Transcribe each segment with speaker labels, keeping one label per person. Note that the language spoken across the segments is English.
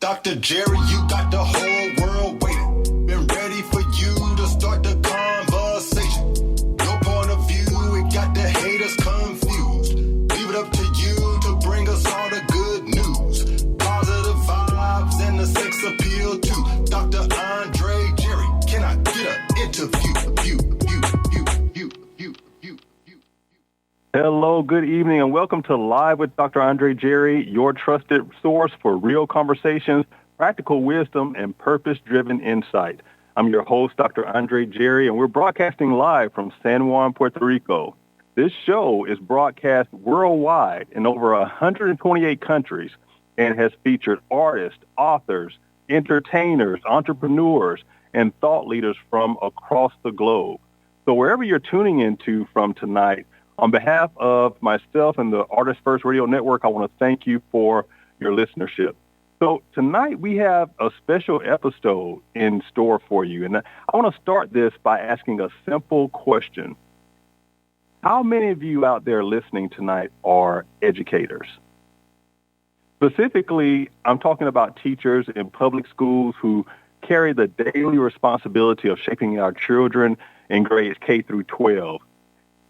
Speaker 1: Dr. Jerry, you got the whole world waiting. Been ready for you to start the conversation. Your point of view, it got the haters confused. Leave it up to you to bring us all the good news. Positive vibes and the sex appeal too. Dr. Andre Jerry, can I get an interview?
Speaker 2: Hello, good evening, and welcome to Live with Dr. Andre Jerry, your trusted source for real conversations, practical wisdom, and purpose-driven insight. I'm your host, Dr. Andre Jerry, and we're broadcasting live from San Juan, Puerto Rico. This show is broadcast worldwide in over 128 countries and has featured artists, authors, entertainers, entrepreneurs, and thought leaders from across the globe. So wherever you're tuning into from tonight, on behalf of myself and the Artist First Radio Network, I want to thank you for your listenership. So tonight we have a special episode in store for you. And I want to start this by asking a simple question. How many of you out there listening tonight are educators? Specifically, I'm talking about teachers in public schools who carry the daily responsibility of shaping our children in grades K through 12.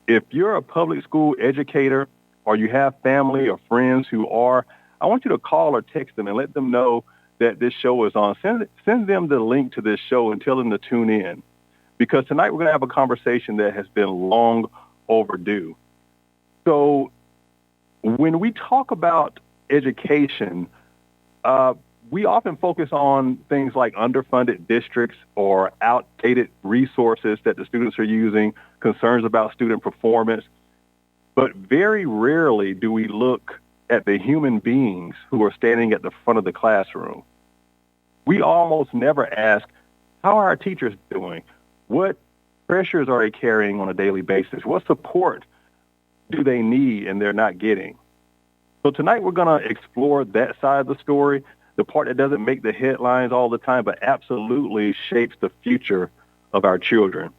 Speaker 2: If you're a public school educator or you have family or friends who are, I want you to call or text them and let them know that this show is on. Send them the link to this show and tell them to tune in, because tonight we're going to have a conversation that has been long overdue. So when we talk about education, we often focus on things like underfunded districts or outdated resources that the students are using, concerns about student performance. But very rarely do we look at the human beings who are standing at the front of the classroom. We almost never ask, how are our teachers doing? What pressures are they carrying on a daily basis? What support do they need and they're not getting? So tonight we're going to explore that side of the story, the part that doesn't make the headlines all the time, but absolutely shapes the future of our children.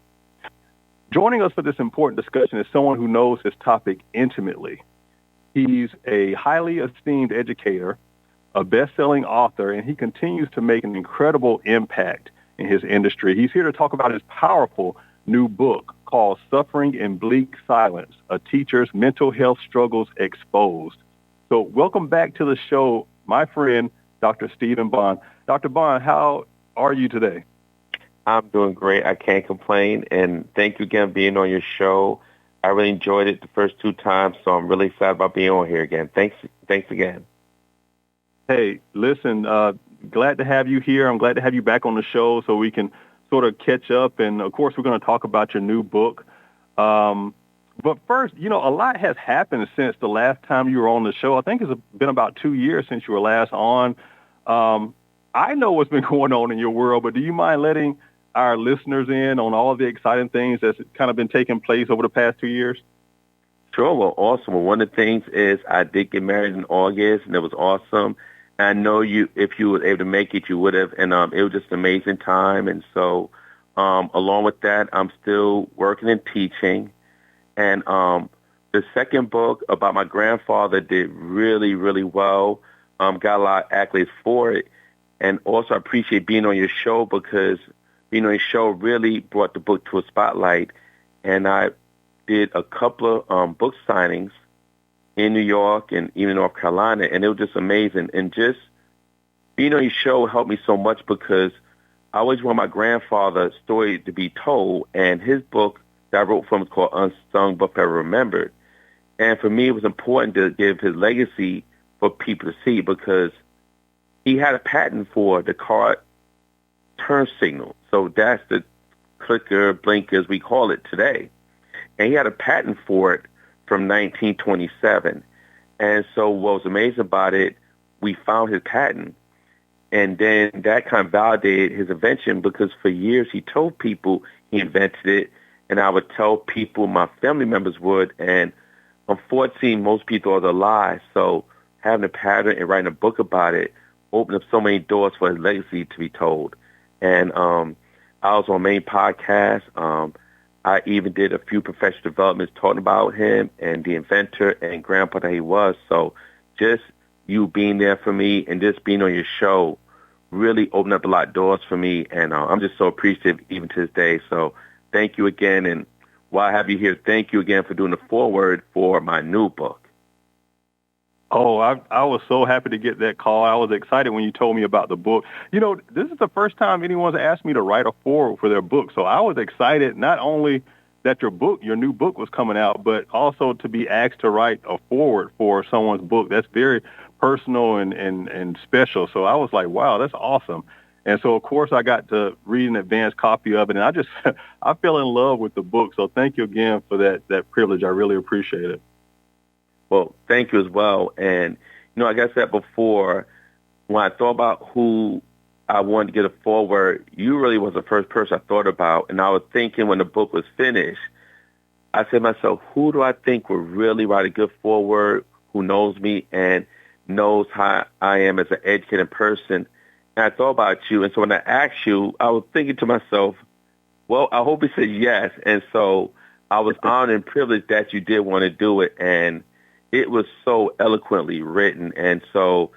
Speaker 2: Joining us for this important discussion is someone who knows this topic intimately. He's a highly esteemed educator, a best-selling author, and he continues to make an incredible impact in his industry. He's here to talk about his powerful new book called Suffering in Bleak Silence, A Teacher's Mental Health Struggles Exposed. So welcome back to the show, my friend, Dr. Stephen Bond. Dr. Bond, how are you today?
Speaker 3: I'm doing great. I can't complain. And thank you again for being on your show. I really enjoyed it the first two times, so I'm really excited about being on here again. Thanks again.
Speaker 2: Hey, listen, glad to have you here. I'm glad to have you back on the show so we can sort of catch up. And, of course, we're going to talk about your new book. But first, a lot has happened since the last time you were on the show. I think it's been about 2 years since you were last on. I know what's been going on in your world, but do you mind letting our listeners in on all of the exciting things that's kind of been taking place over the past 2 years?
Speaker 3: Sure. Well, awesome. Well, one of the things is I did get married in August, and it was awesome. And I know if you were able to make it, you would have. And it was just an amazing time. And so along with that, I'm still working and teaching. And the second book about my grandfather did really, really well. Got a lot of accolades for it. And also I appreciate being on your show, because being on your show really brought the book to a spotlight. And I did a couple of book signings in New York and even North Carolina, and it was just amazing. And just being on your show helped me so much, because I always want my grandfather's story to be told, and his book that I wrote for him is called Unsung But Forever Remembered. And for me, it was important to give his legacy for people to see, because he had a patent for the car turn signal. So that's the clicker, blinker, as we call it today. And he had a patent for it from 1927. And so what was amazing about it, we found his patent. And then that kind of validated his invention, because for years he told people he invented it, and I would tell people, my family members would, and unfortunately most people are the lie. So having a patent and writing a book about it opened up so many doors for his legacy to be told. And I was on main podcast. I even did a few professional developments talking about him and the inventor and grandpa that he was. So just you being there for me and just being on your show really opened up a lot of doors for me, and I'm just so appreciative even to this day. So thank you again, and while I have you here, thank you again for doing the foreword for my new book.
Speaker 2: Oh, I was so happy to get that call. I was excited when you told me about the book. You know, this is the first time anyone's asked me to write a foreword for their book. So I was excited not only that your new book was coming out, but also to be asked to write a foreword for someone's book. That's very personal and special. So I was like, wow, that's awesome. And so, of course, I got to read an advanced copy of it, and I fell in love with the book. So thank you again for that privilege. I really appreciate it.
Speaker 3: Well, thank you as well. And, like I said before, when I thought about who I wanted to get a foreword, you really was the first person I thought about. And I was thinking when the book was finished, I said to myself, who do I think would really write a good foreword, who knows me and knows how I am as an educated person? And I thought about you. And so when I asked you, I was thinking to myself, well, I hope he said yes. And so I was honored and privileged that you did want to do it. And it was so eloquently written. And so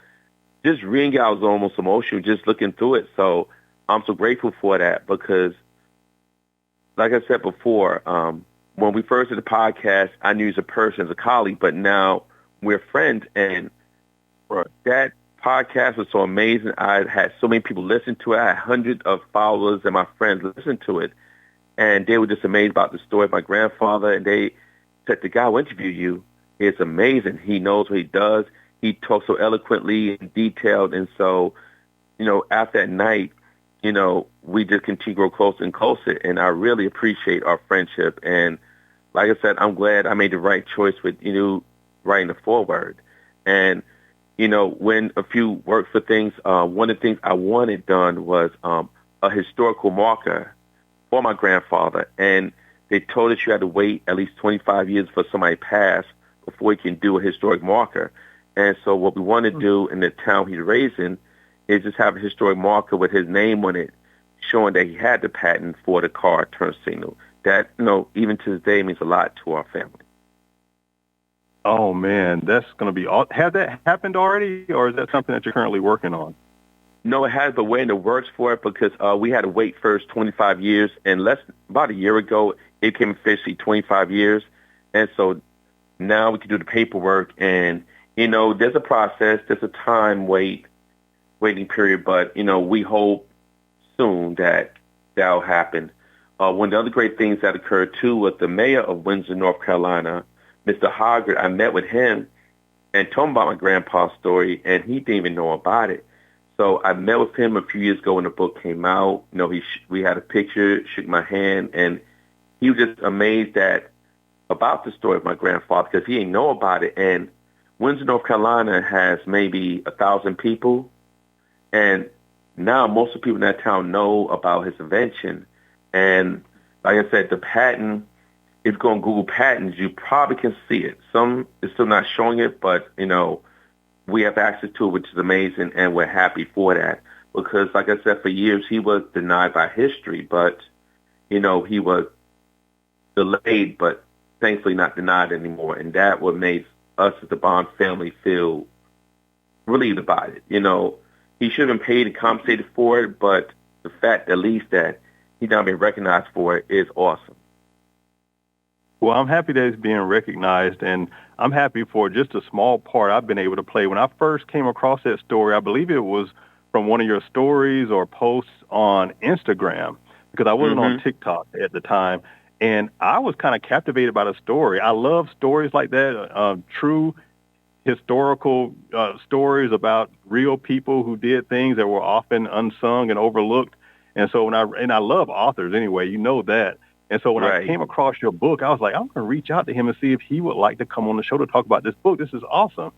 Speaker 3: just reading it, I was almost emotional just looking through it. So I'm so grateful for that because, like I said before, when we first did the podcast, I knew you as a person, as a colleague, but now we're friends. And that podcast was so amazing. I had so many people listen to it. I had hundreds of followers and my friends listen to it. And they were just amazed about the story of my grandfather. And they said, the guy who interviewed you, it's amazing. He knows what he does. He talks so eloquently and detailed. And so, after that night, we just continue to grow closer and closer. And I really appreciate our friendship. And like I said, I'm glad I made the right choice with, writing the foreword. And, when a few worked for things, one of the things I wanted done was a historical marker for my grandfather. And they told us you had to wait at least 25 years for somebody to pass before we can do a historic marker. And so what we want to do in the town he's raised in is just have a historic marker with his name on it, showing that he had the patent for the car turn signal. That, even to this day means a lot to our family.
Speaker 2: Oh, man, that's going to be all. Has that happened already, or is that something that you're currently working on?
Speaker 3: No, it has, but we're in the works for it because we had to wait first 25 years, and about a year ago, it became officially 25 years. And so now we can do the paperwork, and, there's a process, there's a time waiting period, but, we hope soon that'll happen. One of the other great things that occurred, too, was the mayor of Windsor, North Carolina, Mr. Hoggart. I met with him and told him about my grandpa's story, and he didn't even know about it. So I met with him a few years ago when the book came out. We had a picture, shook my hand, and he was just amazed about the story of my grandfather because he didn't know about it. And Windsor, North Carolina has maybe 1,000 people, and now most of the people in that town know about his invention. And like I said, the patent, if you go on Google Patents, you probably can see it. Some is still not showing it, but, we have access to it, which is amazing, and we're happy for that. Because, like I said, for years, he was denied by history, but, he was delayed, but thankfully not denied anymore. And that what made us as the Bond family feel relieved about it. He should have been paid and compensated for it, but the fact at least that he's now being recognized for it is awesome.
Speaker 2: Well, I'm happy that it's being recognized, and I'm happy for just a small part I've been able to play. When I first came across that story, I believe it was from one of your stories or posts on Instagram, because I wasn't on TikTok at the time, and I was kind of captivated by the story. I love stories like that, true historical stories about real people who did things that were often unsung and overlooked. And so I love authors anyway, that. And so when I came across your book, I was like, I'm going to reach out to him and see if he would like to come on the show to talk about this book. This is awesome.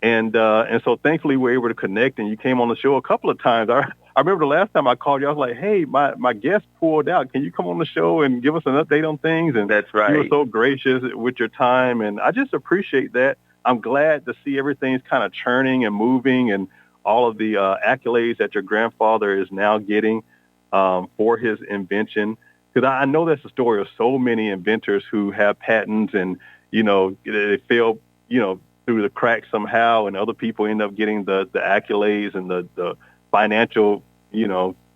Speaker 2: And so thankfully we were able to connect, and you came on the show a couple of times. I remember the last time I called you, I was like, hey, my guest pulled out. Can you come on the show and give us an update on things? And
Speaker 3: that's right.
Speaker 2: You were so gracious with your time, and I just appreciate that. I'm glad to see everything's kind of churning and moving, and all of the accolades that your grandfather is now getting for his invention. Because I know that's the story of so many inventors who have patents and, they fail, through the cracks somehow, and other people end up getting the accolades and the financial,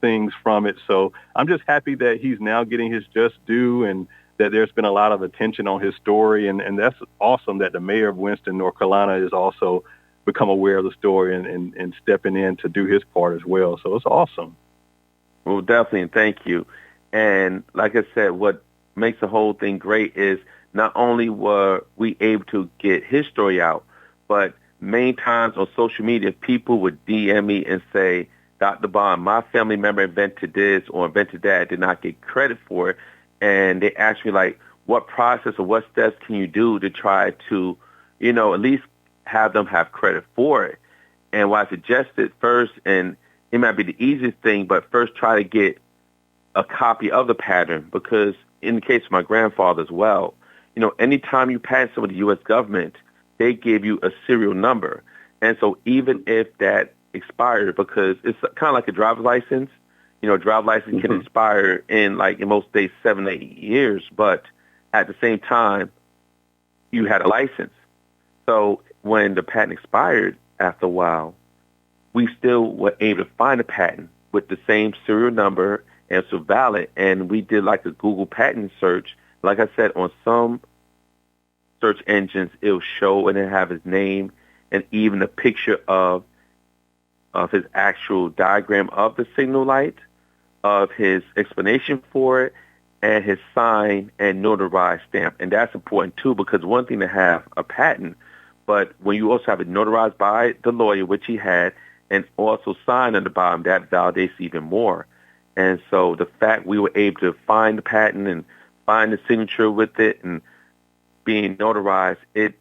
Speaker 2: things from it. So I'm just happy that he's now getting his just due and that there's been a lot of attention on his story. And that's awesome that the mayor of Winston, North Carolina, has also become aware of the story and stepping in to do his part as well. So it's awesome.
Speaker 3: Well, definitely, and thank you. And like I said, what makes the whole thing great is not only were we able to get his story out, but many times on social media, people would DM me and say, Dr. Bond, my family member invented this or invented that, did not get credit for it. And they asked me, like, what process or what steps can you do to try to, at least have them have credit for it? And what I suggested first, and it might be the easiest thing, but first try to get a copy of the pattern, because in the case of my grandfather as well, anytime you patent some of the U.S. government, they give you a serial number. And so even if that expired, because it's kind of like a driver's license, driver's license can expire in most states 7 to 8 years, but at the same time, you had a license. So when the patent expired after a while, we still were able to find a patent with the same serial number and it's valid. And we did like a Google patent search. Like I said, on some search engines, it'll show and it'll have his name and even a picture of his actual diagram of the signal light, of his explanation for it, and his sign and notarized stamp. And that's important too, because one thing to have a patent, but when you also have it notarized by the lawyer, which he had, and also signed on the bottom, that validates even more. And so the fact we were able to find the patent and find the signature with it and being notarized, it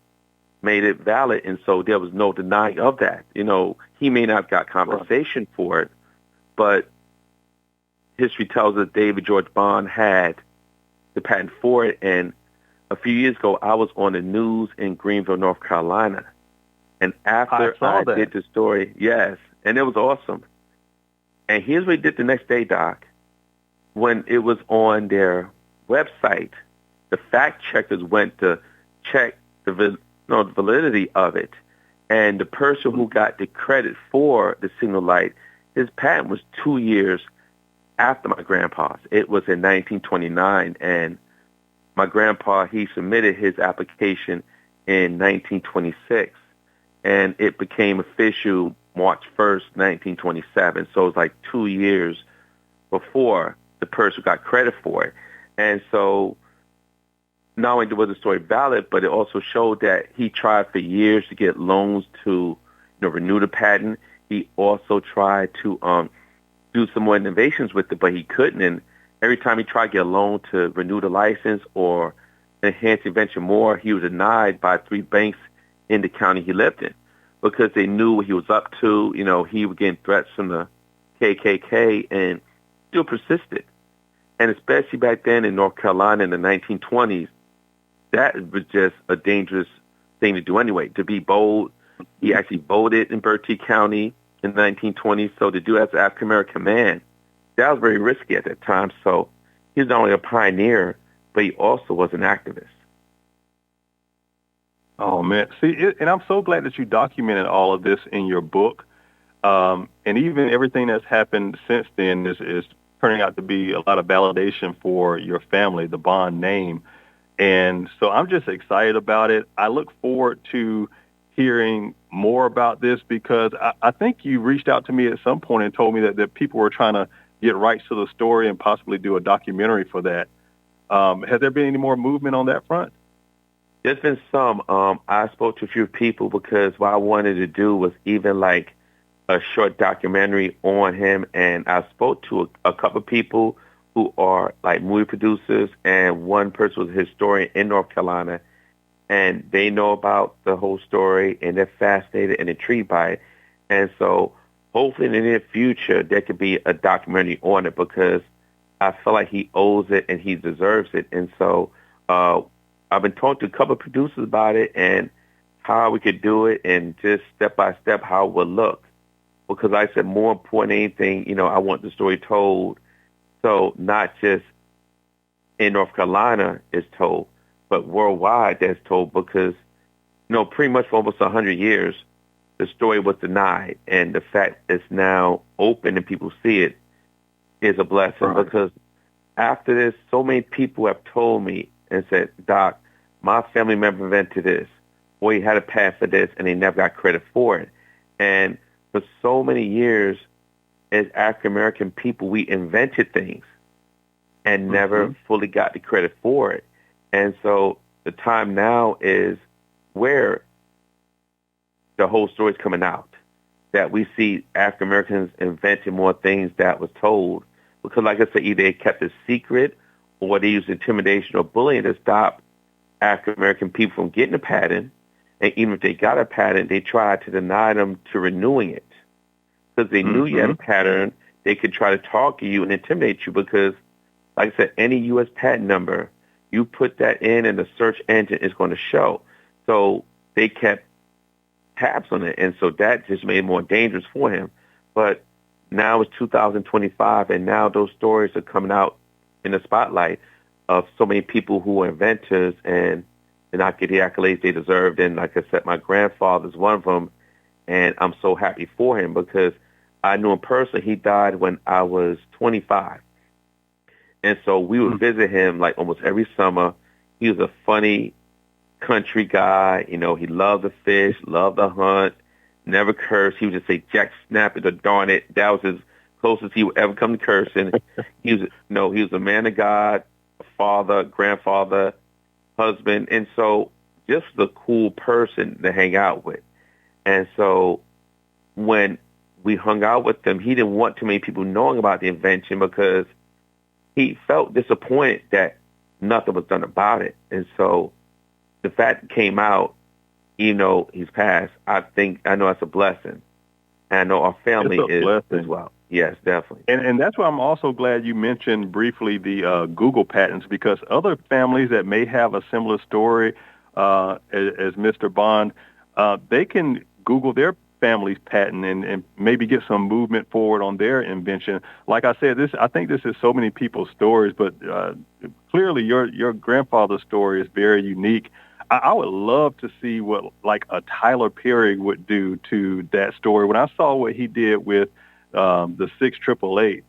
Speaker 3: made it valid. And so there was no denying of that. He may not have got compensation for it, but history tells us David George Bond had the patent for it. And a few years ago, I was on the news in Greenville, North Carolina. And after I did the story, yes, and it was awesome. And here's what he did the next day, Doc. When it was on their website, the fact checkers went to check the validity of it. And the person who got the credit for the signal light, his patent was 2 years after my grandpa's. It was in 1929, and my grandpa, he submitted his application in 1926, and it became official March 1st, 1927. So it was like 2 years before the person got credit for it. And so not only was the story valid, but it also showed that he tried for years to get loans to renew the patent. He also tried to do some more innovations with it, but he couldn't. And every time he tried to get a loan to renew the license or enhance the invention more, he was denied by 3 banks in the county he lived in because they knew what he was up to. He was getting threats from the KKK and still persisted. And especially back then in North Carolina in the 1920s, that was just a dangerous thing to do anyway, to be bold. He actually voted in Berkeley County in the 1920s, so to do as an African-American man, that was very risky at that time. So he was not only a pioneer, but he also was an activist.
Speaker 2: Oh, man. See, and I'm so glad that you documented all of this in your book. And even everything that's happened since then is turning out to be a lot of validation for your family, the Bond name. And so I'm just excited about it. I look forward to hearing more about this because I think you reached out to me at some point and told me that people were trying to get rights to the story and possibly do a documentary for that. Has there been any more movement on that front?
Speaker 3: There's been some. I spoke to a few people because what I wanted to do was even like a short documentary on him. And I spoke to a couple of people who are like movie producers, and one person was a historian in North Carolina, and they know about the whole story, and they're fascinated and intrigued by it. And so hopefully in the near future, there could be a documentary on it because I feel like he owes it and he deserves it. And so I've been talking to a couple of producers about it and how we could do it and just step by step how it would look. Because like I said, more important than anything, I want the story told. So not just in North Carolina is told, but worldwide that's told because, pretty much for almost 100 years, the story was denied, and the fact it's now open and people see it is a blessing.
Speaker 2: Right.
Speaker 3: Because after this, so many people have told me and said, Doc, my family member invented this, or he had a patent for this, and they never got credit for it. And for so many years, as African-American people, we invented things and never fully got the credit for it. And so the time now is where the whole story is coming out, that we see African-Americans inventing more things that was told. Because like I said, either they kept it secret or they used intimidation or bullying to stop African-American people from getting a patent. And even if they got a patent, they tried to deny them to renewing it. Because they knew you had a patent, they could try to talk to you and intimidate you because, like I said, any U.S. patent number, you put that in and the search engine is going to show. So they kept tabs on it, and so that just made it more dangerous for him. But now it's 2025, and now those stories are coming out in the spotlight of so many people who are inventors and did not get the accolades they deserved. And like I said, my grandfather's one of them, and I'm so happy for him because I knew him personally. He died when I was 25. And so we would visit him like almost every summer. He was a funny country guy. You know, he loved to fish, loved to hunt, never cursed. He would just say, Jack, snap it or darn it. That was his closest he would ever come to cursing. He was a man of God, a father, grandfather, husband. And so just a cool person to hang out with. And so when we hung out with him, he didn't want too many people knowing about the invention because he felt disappointed that nothing was done about it. And so the fact it came out, even though he's passed, I know that's a blessing. And I know our family is as well. Yes, definitely.
Speaker 2: And that's why I'm also glad you mentioned briefly the Google patents, because other families that may have a similar story as Mr. Bond, they can Google their family's patent and maybe get some movement forward on their invention. Like I said, I think this is so many people's stories, but clearly your grandfather's story is very unique. I would love to see what like a Tyler Perry would do to that story. When I saw what he did with the 6888,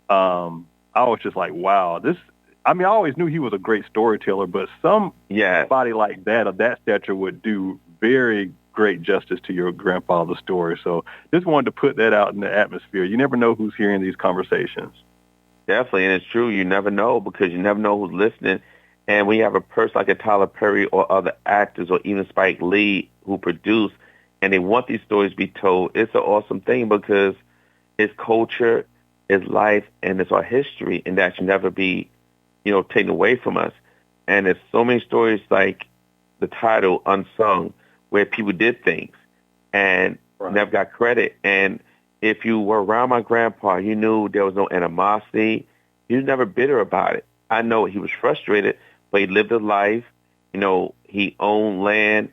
Speaker 2: I was just like, wow, I always knew he was a great storyteller, but somebody like that of that stature would do very great justice to your grandfather's story. So just wanted to put that out in the atmosphere. You never know who's hearing these conversations.
Speaker 3: Definitely, and it's true. You never know because you never know who's listening. And when you have a person like a Tyler Perry or other actors or even Spike Lee who produce and they want these stories to be told, it's an awesome thing because it's culture, it's life, and it's our history, and that should never be, taken away from us. And there's so many stories like the title, Unsung, where people did things and never got credit. And if you were around my grandpa, you knew there was no animosity. He was never bitter about it. I know he was frustrated, but he lived a life. He owned land,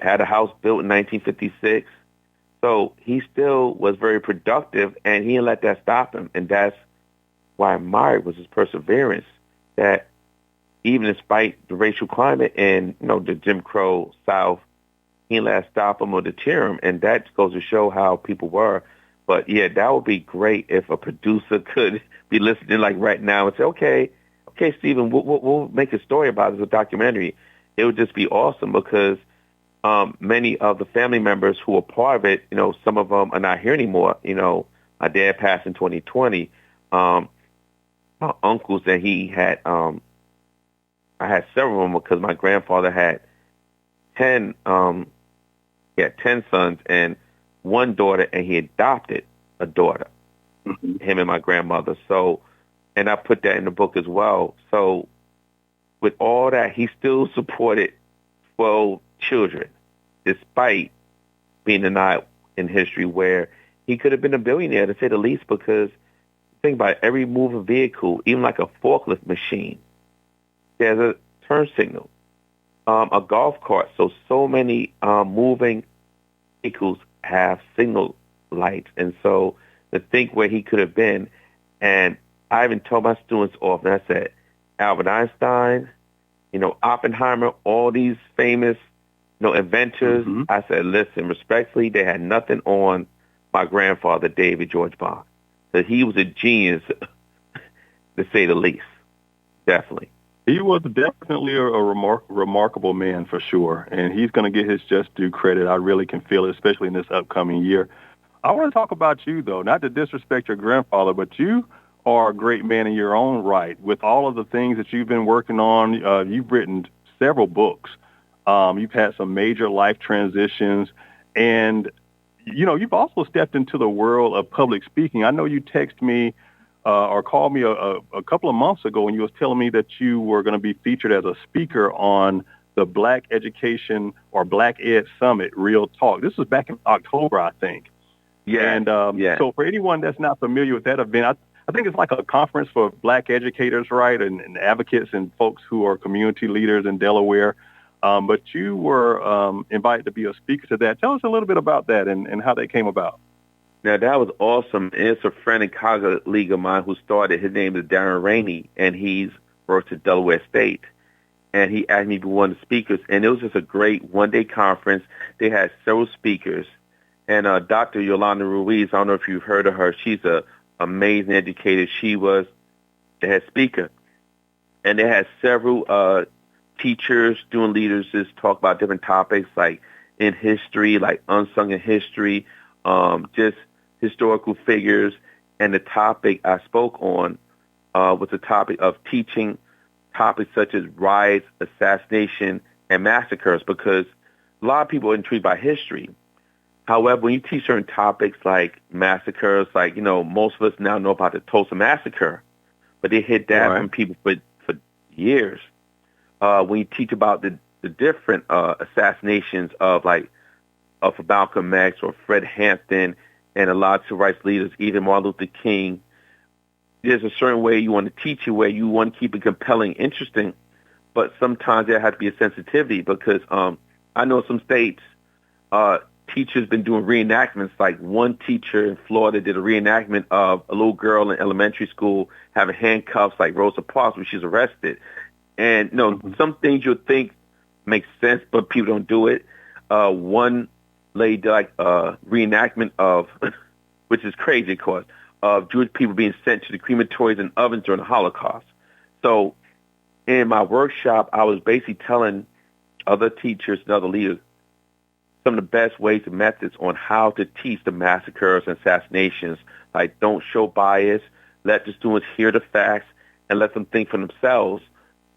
Speaker 3: had a house built in 1956. So he still was very productive, and he didn't let that stop him. And that's why I admired was his perseverance, that even despite the racial climate and, the Jim Crow South, he didn't let it stop him or deter him. And that goes to show how people were. But, yeah, that would be great if a producer could be listening like right now and say, okay, Stephen, we'll make a story about it as a documentary. It would just be awesome because many of the family members who were part of it, some of them are not here anymore. My dad passed in 2020. My uncles, and he had, I had several of them because my grandfather had 10 sons and one daughter, and he adopted a daughter, him and my grandmother. So, and I put that in the book as well. So with all that, he still supported 12 children, despite being denied in history where he could have been a billionaire, to say the least, because think about it, every moving vehicle, even like a forklift machine, there's a turn signal. A golf cart. So many moving vehicles have signal lights. And so to think where he could have been, and I even told my students often, I said, Albert Einstein, Oppenheimer, all these famous, inventors.
Speaker 2: Mm-hmm.
Speaker 3: I said, listen, respectfully, they had nothing on my grandfather, David George Bond. That he was a genius, to say the least. Definitely.
Speaker 2: He was definitely a remarkable man for sure, and he's going to get his just due credit. I really can feel it, especially in this upcoming year. I want to talk about you, though, not to disrespect your grandfather, but you are a great man in your own right. With all of the things that you've been working on, you've written several books. You've had some major life transitions, and, you've also stepped into the world of public speaking. I know you text me or called me a couple of months ago when you was telling me that you were going to be featured as a speaker on the Black Education or Black Ed Summit, Real Talk. This was back in October, I think.
Speaker 3: Yeah.
Speaker 2: And
Speaker 3: yeah.
Speaker 2: So for anyone that's not familiar with that event, I think it's like a conference for Black educators, right, and advocates and folks who are community leaders in Delaware. But you were invited to be a speaker to that. Tell us a little bit about that and how that came about.
Speaker 3: Now, that was awesome. And it's a friend and colleague of mine who started. His name is Darren Rainey, and he's works at Delaware State. And he asked me to be one of the speakers. And it was just a great one-day conference. They had several speakers. And Dr. Yolanda Ruiz, I don't know if you've heard of her. She's an amazing educator. She was the head speaker. And they had several teachers, student leaders just talk about different topics like in history, like unsung in history, just historical figures. And the topic I spoke on was the topic of teaching topics such as riots, assassination, and massacres, because a lot of people are intrigued by history. However, when you teach certain topics like massacres, like, most of us now know about the Tulsa Massacre, but they hid that from people for years. When you teach about the different assassinations of Malcolm X or Fred Hampton and a lot of civil rights leaders, even Martin Luther King, there's a certain way you want to teach it where you want to keep it compelling, interesting, but sometimes there has to be a sensitivity because I know some states, teachers been doing reenactments. Like one teacher in Florida did a reenactment of a little girl in elementary school having handcuffs like Rosa Parks when she's arrested. And, some things you'll think make sense, but people don't do it. One lady did like a reenactment of, which is crazy, of course, of Jewish people being sent to the crematories and ovens during the Holocaust. So in my workshop, I was basically telling other teachers and other leaders some of the best ways and methods on how to teach the massacres and assassinations. Like, don't show bias, let the students hear the facts, and let them think for themselves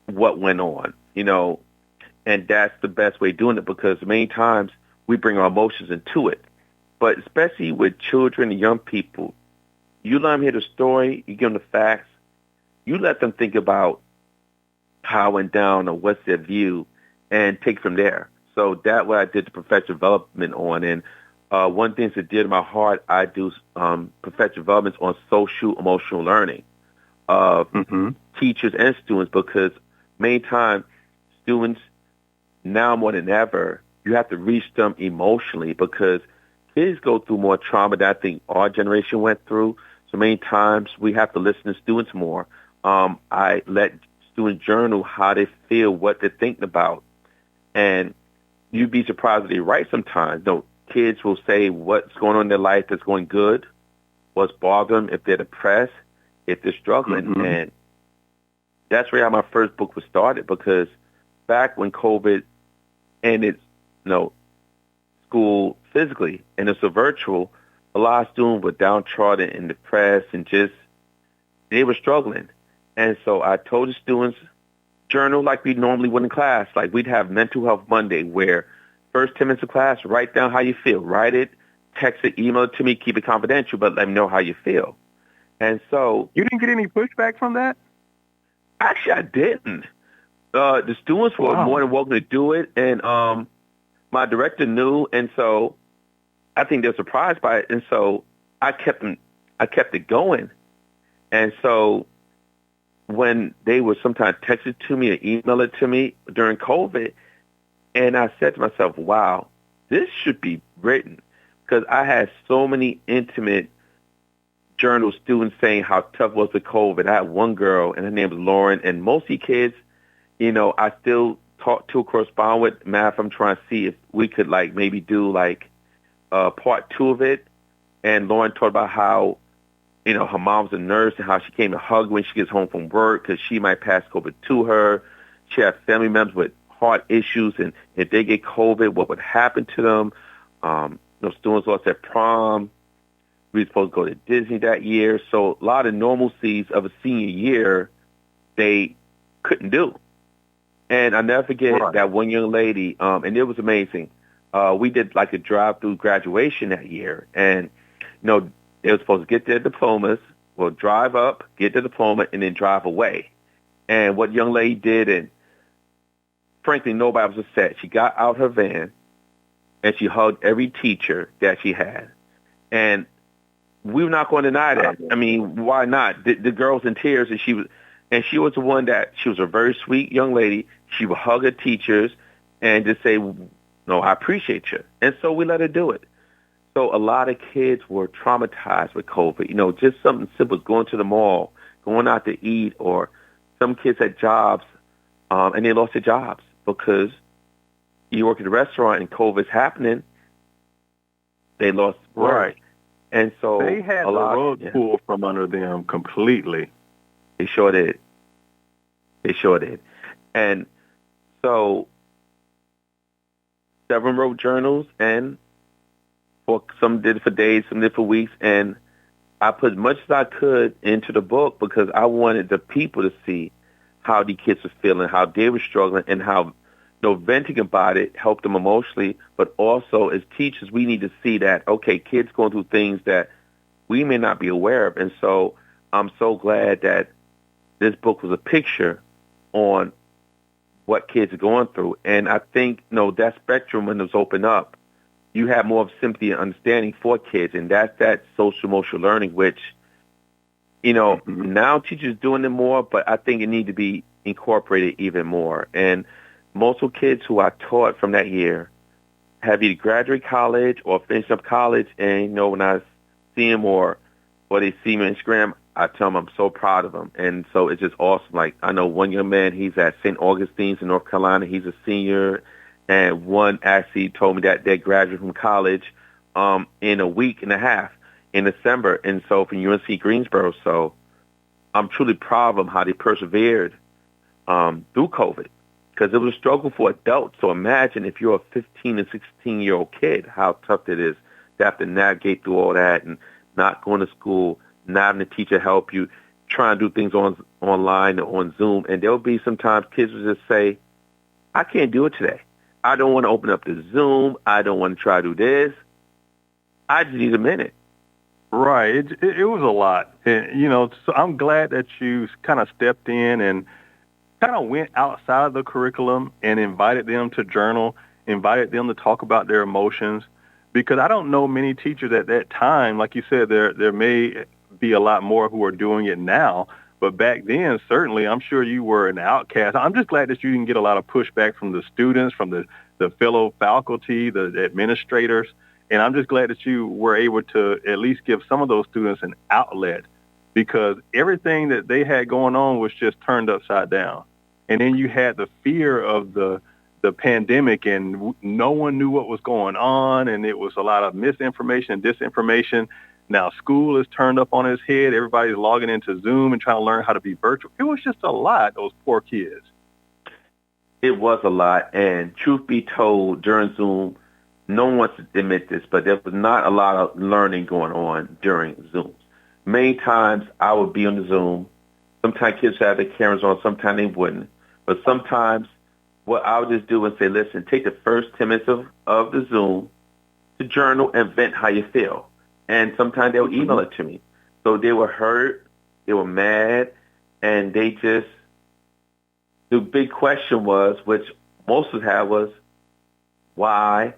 Speaker 3: what went on, and that's the best way of doing it because many times we bring our emotions into it. But especially with children and young people, you let them hear the story, you give them the facts, you let them think about how it went down or what's their view and take from there. So that's what I did the professional development on. And one thing that did in my heart, I do professional developments on social emotional learning of teachers and students because many times students, now more than ever, you have to reach them emotionally because kids go through more trauma than I think our generation went through. So many times we have to listen to students more. I let students journal how they feel, what they're thinking about. And you'd be surprised that they write sometimes. Kids will say what's going on in their life that's going good, what's bothering them, if they're depressed, if they're struggling. And that's where my first book was started because back when COVID ended, school physically and it's a virtual, a lot of students were downtrodden and depressed and just, they were struggling. And so I told the students, journal like we normally would in class. Like we'd have Mental Health Monday where first 10 minutes of class, write down how you feel. Write it, text it, email it to me, keep it confidential, but let me know how you feel. And so... You didn't get any pushback from that? Actually, I didn't. The students were more than welcome to do it, and my director knew, and so I think they're surprised by it, and so I kept it going. And so when they would sometimes text it to me or email it to me during COVID, and I said to myself, wow, this should be written, because I had so many intimate journal students saying how tough it was with COVID. I had one girl, and her name was Lauren, and most of the kids, I still talk to, correspond with. Math, I'm trying to see if we could like maybe do like part 2 of it. And Lauren talked about how, you know, her mom's a nurse and how she came to hug when she gets home from work because she might pass COVID to her. She has family members with heart issues, and if they get COVID, what would happen to them? Students lost their prom. We were supposed to go to Disney that year. So a lot of normalcies of a senior year, they couldn't do. And I'll never forget that one young lady, and it was amazing. We did like a drive-through graduation that year. And, you know, they were supposed to get their diplomas, well, drive up, get the diploma, and then drive away. And what young lady did, and frankly, nobody was upset. She got out her van, and she hugged every teacher that she had. And we were not going to deny that. I mean, why not? The girl was in tears, and she was the one that, she was a very sweet young lady. She would hug her teachers and just say, no, I appreciate you. And so we let her do it. So a lot of kids were traumatized with COVID. You know, just something simple, going to the mall, going out to eat, or some kids had jobs, and they lost their jobs because you work at a restaurant and COVID's happening. They lost work.
Speaker 2: Right.
Speaker 3: And so
Speaker 2: they had the rug pulled from under them completely.
Speaker 3: They sure did. They sure did. And so several wrote journals, and some did it for days, some did it for weeks, and I put as much as I could into the book because I wanted the people to see how the kids were feeling, how they were struggling, and how, you know, venting about it helped them emotionally. But also, as teachers, we need to see that, okay, kids going through things that we may not be aware of. And so I'm so glad that this book was a picture on what kids are going through. And I think, you know, that spectrum, when it was opened up, you have more of sympathy and understanding for kids, and that's that social emotional learning, which, you know, now teachers doing it more, but I think it needs to be incorporated even more. And most of the kids who I taught from that year have either graduated college or finished up college, and, you know, when I see them or they see me on Instagram, I tell them I'm so proud of them. And so it's just awesome. Like, I know one young man, he's at St. Augustine's in North Carolina. He's a senior. And one actually told me that they graduated from college in a week and a half in December. And so from UNC Greensboro. So I'm truly proud of them, how they persevered through COVID, because it was a struggle for adults. So imagine if you're a 15 and 16-year-old kid, how tough it is to have to navigate through all that and not going to school, not having a teacher help you, trying to do things online or on Zoom. And there'll be sometimes kids will just say, I can't do it today. I don't want to open up the Zoom. I don't want to try to do this. I just need a minute.
Speaker 2: Right. It was a lot. And, you know, so I'm glad that you kind of stepped in and kind of went outside of the curriculum and invited them to journal, invited them to talk about their emotions, because I don't know many teachers at that time. Like you said, there may be a lot more who are doing it now. But back then, certainly, I'm sure you were an outcast. I'm just glad that you didn't get a lot of pushback from the students, from the fellow faculty, the administrators. And I'm just glad that you were able to at least give some of those students an outlet, because everything that they had going on was just turned upside down. And then you had the fear of the pandemic, and no one knew what was going on, and it was a lot of misinformation and disinformation. Now school is turned up on its head. Everybody's logging into Zoom and trying to learn how to be virtual. It was just a lot, those poor kids.
Speaker 3: It was a lot. And truth be told, during Zoom, no one wants to admit this, but there was not a lot of learning going on during Zooms. Many times I would be on the Zoom. Sometimes kids have their cameras on, sometimes they wouldn't. But sometimes what I would just do is say, listen, take the first 10 minutes of the Zoom to journal and vent how you feel. And sometimes they would email it to me. So they were hurt, they were mad, and they just, the big question was, which most of us had, was, why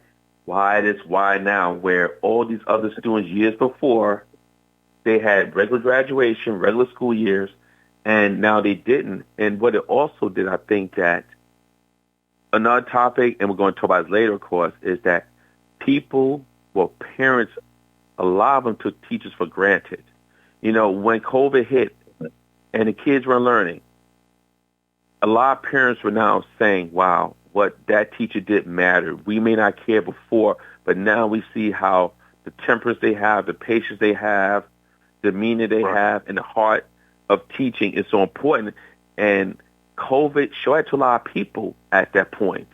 Speaker 3: this, why now, where all these other students years before, they had regular graduation, regular school years, and now they didn't. And what it also did, I think that another topic, and we're going to talk about it later, of course, is that parents, a lot of them took teachers for granted. You know, when COVID hit and the kids were learning, a lot of parents were now saying, wow, what that teacher did matter. We may not care before, but now we see how the temperance they have, the patience they have, the demeanor they have, and the heart of teaching is so important. And COVID showed it to a lot of people at that point.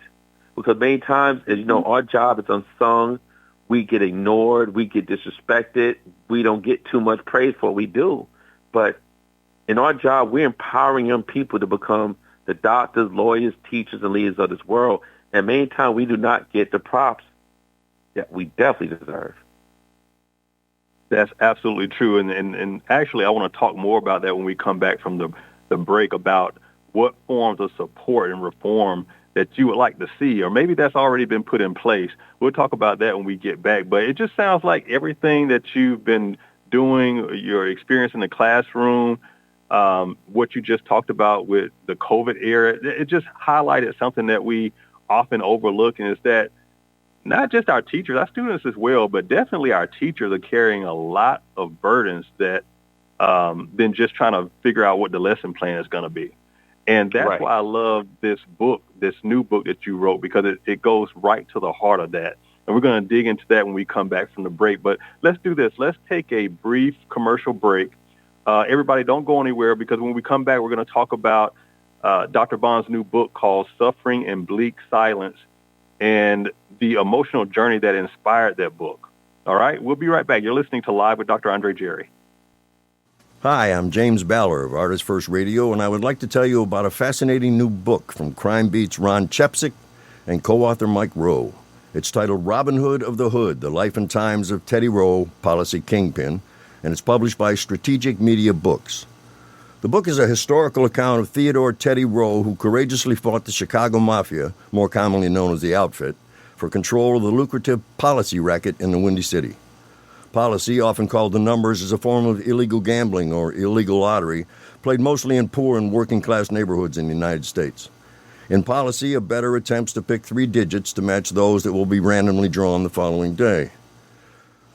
Speaker 3: Because many times, as you know, our job is unsung. We get ignored. We get disrespected. We don't get too much praise for what we do. But in our job, we're empowering young people to become the doctors, lawyers, teachers, and leaders of this world. And many times we do not get the props that we definitely deserve.
Speaker 2: That's absolutely true. And actually, I want to talk more about that when we come back from the break, about what forms of support and reform that you would like to see, or maybe that's already been put in place. We'll talk about that when we get back. But it just sounds like everything that you've been doing, your experience in the classroom, what you just talked about with the COVID era, it just highlighted something that we often overlook, and it's that not just our teachers, our students as well, but definitely our teachers are carrying a lot of burdens that than just trying to figure out what the lesson plan is going to be. And that's why I love this book, this new book that you wrote, because it goes right to the heart of that. And we're going to dig into that when we come back from the break. But let's do this. Let's take a brief commercial break. Everybody, don't go anywhere, because when we come back, we're going to talk about Dr. Bond's new book called Suffering in Bleak Silence and the emotional journey that inspired that book. All right? We'll be right back. You're listening to Live with Dr. Andre Jerry.
Speaker 4: Hi, I'm James Baller of Artist First Radio, and I would like to tell you about a fascinating new book from Crime Beat's Ron Chepsick and co-author Mike Rowe. It's titled Robin Hood of the Hood, The Life and Times of Teddy Rowe, Policy Kingpin, and it's published by Strategic Media Books. The book is a historical account of Theodore Teddy Rowe, who courageously fought the Chicago Mafia, more commonly known as the Outfit, for control of the lucrative policy racket in the Windy City. Policy, often called the numbers, is a form of illegal gambling or illegal lottery, played mostly in poor and working-class neighborhoods in the United States. In Policy, a bettor attempts to pick 3 digits to match those that will be randomly drawn the following day.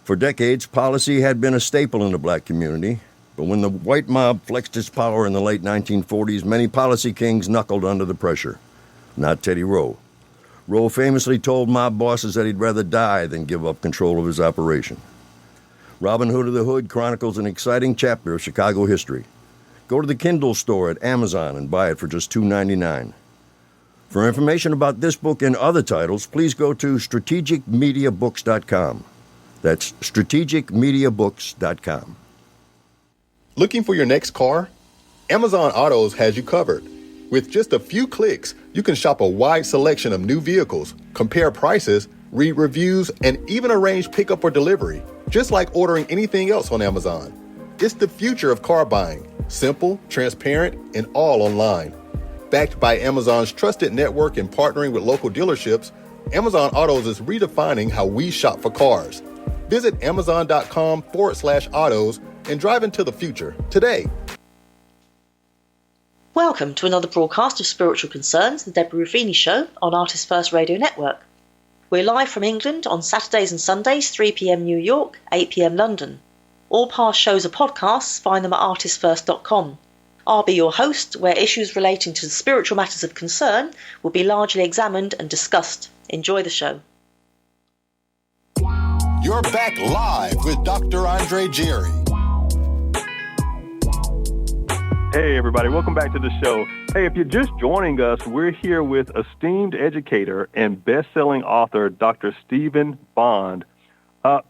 Speaker 4: For decades, Policy had been a staple in the black community, but when the white mob flexed its power in the late 1940s, many policy kings knuckled under the pressure. Not Teddy Rowe. Rowe famously told mob bosses that he'd rather die than give up control of his operation. Robin Hood of the Hood chronicles an exciting chapter of Chicago history. Go to the Kindle store at Amazon and buy it for just $2.99. For information about this book and other titles, please go to strategicmediabooks.com. That's strategicmediabooks.com.
Speaker 5: Looking for your next car? Amazon Autos has you covered. With just a few clicks, you can shop a wide selection of new vehicles, compare prices, read reviews, and even arrange pickup or delivery, just like ordering anything else on Amazon. It's the future of car buying, simple, transparent, and all online. Backed by Amazon's trusted network and partnering with local dealerships, Amazon Autos is redefining how we shop for cars. Visit amazon.com/autos and drive into the future today.
Speaker 6: Welcome to another broadcast of Spiritual Concerns, the Deborah Ruffini Show on Artist First Radio Network. We're live from England on Saturdays and Sundays, 3 p.m. New York, 8 p.m. London. All past shows are podcasts. Find them at artistfirst.com. I'll be your host, where issues relating to the spiritual matters of concern will be largely examined and discussed. Enjoy the show.
Speaker 5: You're back live with Dr. Andre Jerry.
Speaker 2: Hey, everybody. Welcome back to the show. Hey, if you're just joining us, we're here with esteemed educator and best-selling author, Dr. Stephen Bond.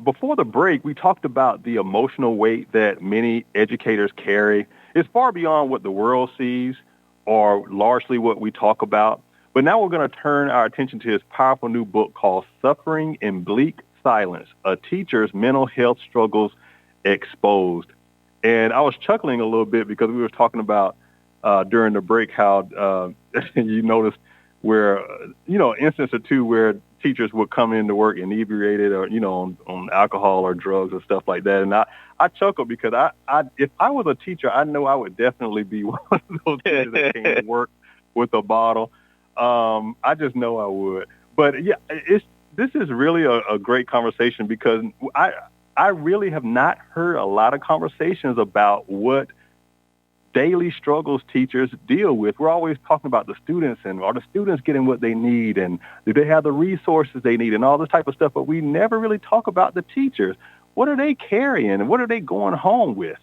Speaker 2: Before the break, we talked about the emotional weight that many educators carry. It's far beyond what the world sees or largely what we talk about. But now we're going to turn our attention to his powerful new book called Suffering in Bleak Silence, A Teacher's Mental Health Struggles Exposed. And I was chuckling a little bit because we were talking about during the break how you noticed where, instance or two where teachers would come into work inebriated or, on alcohol or drugs or stuff like that. And I chuckled because if I was a teacher, I know I would definitely be one of those teachers that came to work with a bottle. I just know I would. But, yeah, this is really a great conversation because I really have not heard a lot of conversations about what daily struggles teachers deal with. We're always talking about the students and are the students getting what they need and do they have the resources they need and all this type of stuff, but we never really talk about the teachers. What are they carrying and what are they going home with?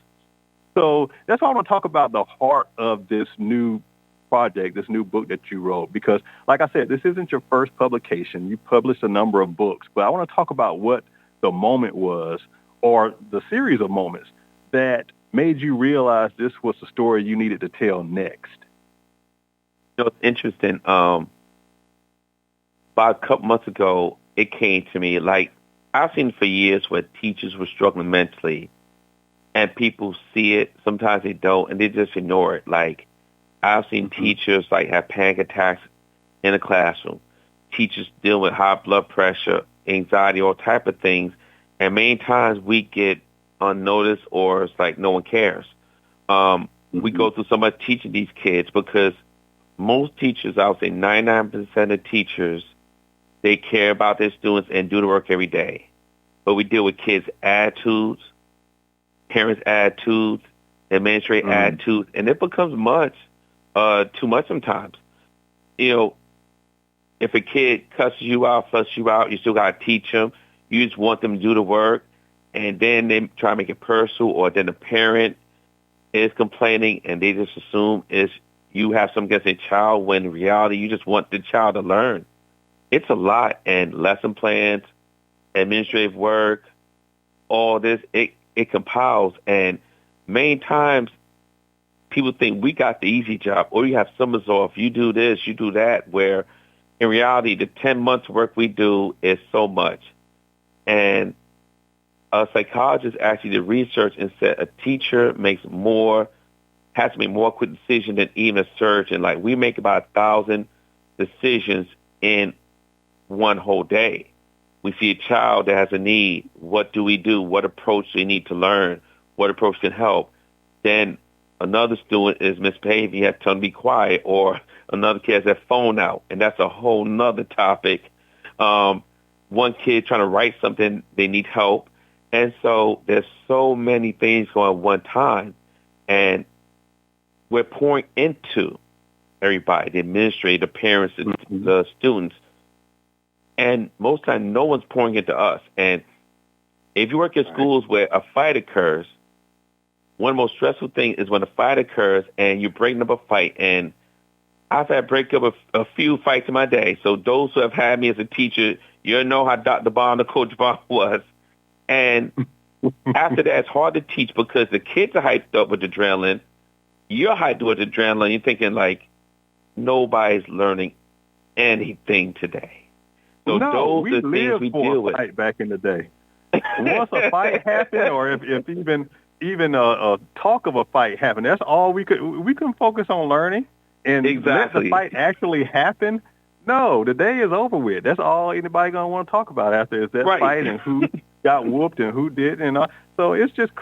Speaker 2: So that's why I want to talk about the heart of this new project, this new book that you wrote, because like I said, this isn't your first publication. You published a number of books, but I want to talk about what the moment was or the series of moments that made you realize this was the story you needed to tell next.
Speaker 3: You know, it's interesting. About a couple months ago, it came to me, like, I've seen for years where teachers were struggling mentally, and people see it, sometimes they don't, and they just ignore it. Like, I've seen teachers, like, have panic attacks in a classroom, teachers dealing with high blood pressure, anxiety, all type of things, and many times we get unnoticed or it's like no one cares. We go through so much teaching these kids because most teachers, I would say 99% of teachers, they care about their students and do the work every day. But we deal with kids' attitudes, parents' attitudes, administrative attitudes, and it becomes too much sometimes. You know, if a kid cusses you out, fusses you out, you still got to teach them. You just want them to do the work. And then they try to make it personal, or then the parent is complaining and they just assume it's you have something against a child when in reality you just want the child to learn. It's a lot, and lesson plans, administrative work, all this, it compiles. And many times people think we got the easy job, or you have summers off, you do this, you do that, where in reality the 10 months work we do is so much. And a psychologist actually did research and said a teacher has to make more quick decisions than even a surgeon. Like, we make about 1,000 decisions in one whole day. We see a child that has a need. What do we do? What approach do we need to learn? What approach can help? Then another student is misbehaving. You have to tell them to be quiet, or another kid has their phone out, and that's a whole nother topic. One kid trying to write something, they need help. And so there's so many things going at one time, and we're pouring into everybody, the administrator, the parents, the students, and most of the time no one's pouring into us. And if you work in schools where a fight occurs, one of the most stressful things is when a fight occurs and you're breaking up a fight. And I've had break up a few fights in my day. So those who have had me as a teacher, you know how Dr. Bond or Coach Bond was. And after that, it's hard to teach because the kids are hyped up with adrenaline. You're hyped up with adrenaline. You're thinking, like, nobody's learning anything today. So
Speaker 2: no,
Speaker 3: those are the things we deal with.
Speaker 2: Fight back in the day. Once a fight happened, or if even a talk of a fight happened, that's all we couldn't focus on learning and let the fight actually happen. No, the day is over with. That's all anybody gonna want to talk about after is that fight and who got whooped and who didn't. And all. So it's just,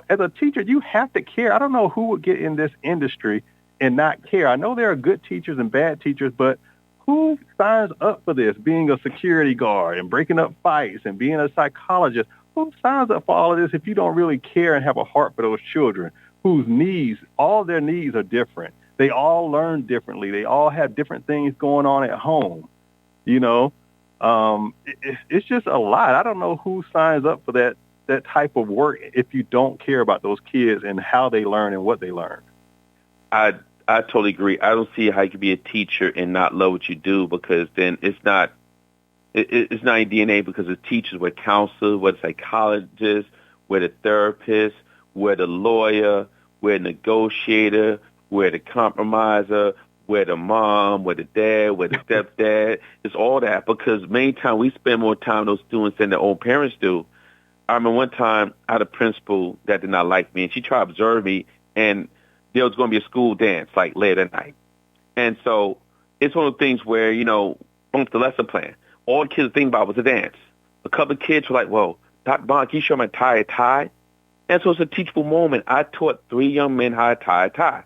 Speaker 2: as a teacher, you have to care. I don't know who would get in this industry and not care. I know there are good teachers and bad teachers, but who signs up for this? Being a security guard and breaking up fights and being a psychologist. Who signs up for all of this if you don't really care and have a heart for those children whose needs, all their needs are different? They all learn differently. They all have different things going on at home. It's just a lot. I don't know who signs up for that type of work if you don't care about those kids and how they learn and what they learn.
Speaker 3: I totally agree. I don't see how you can be a teacher and not love what you do, because then it's not your DNA, because the teachers, we're counselors, we're psychologists, we're the therapist, we're the lawyer, we're the negotiator, we're the compromiser, we're the mom, we're the dad, we're the stepdad. It's all that, because many times we spend more time with those students than their own parents do. I remember one time I had a principal that did not like me, and she tried to observe me, and there was going to be a school dance, like, late at night. And so it's one of the things where, bump the lesson plan. All the kids think about was a dance. A couple of kids were like, well, Dr. Bond, can you show my tie? And so it's a teachable moment. I taught 3 young men how to tie a tie.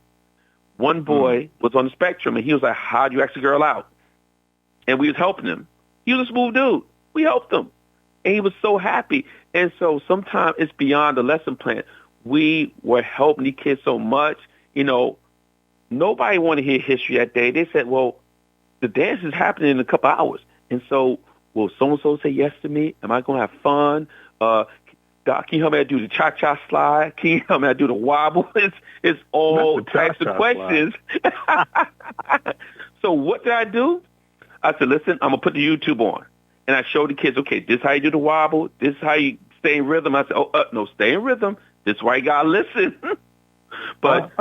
Speaker 3: One boy was on the spectrum, and he was like, how'd you ask a girl out? And we was helping him. He was a smooth dude. We helped him. And he was so happy. And so sometimes it's beyond the lesson plan. We were helping these kids so much, Nobody wanted to hear history that day. They said, well, the dance is happening in a couple hours. And so, will so-and-so say yes to me? Am I going to have fun? Doc, can you help me do the cha-cha slide? Can you help me do the wobble? It's all types of questions. So what did I do? I said, listen, I'm going to put the YouTube on. And I showed the kids, okay, this is how you do the wobble. This is how you stay in rhythm. I said, no, stay in rhythm. This is why you got to listen. But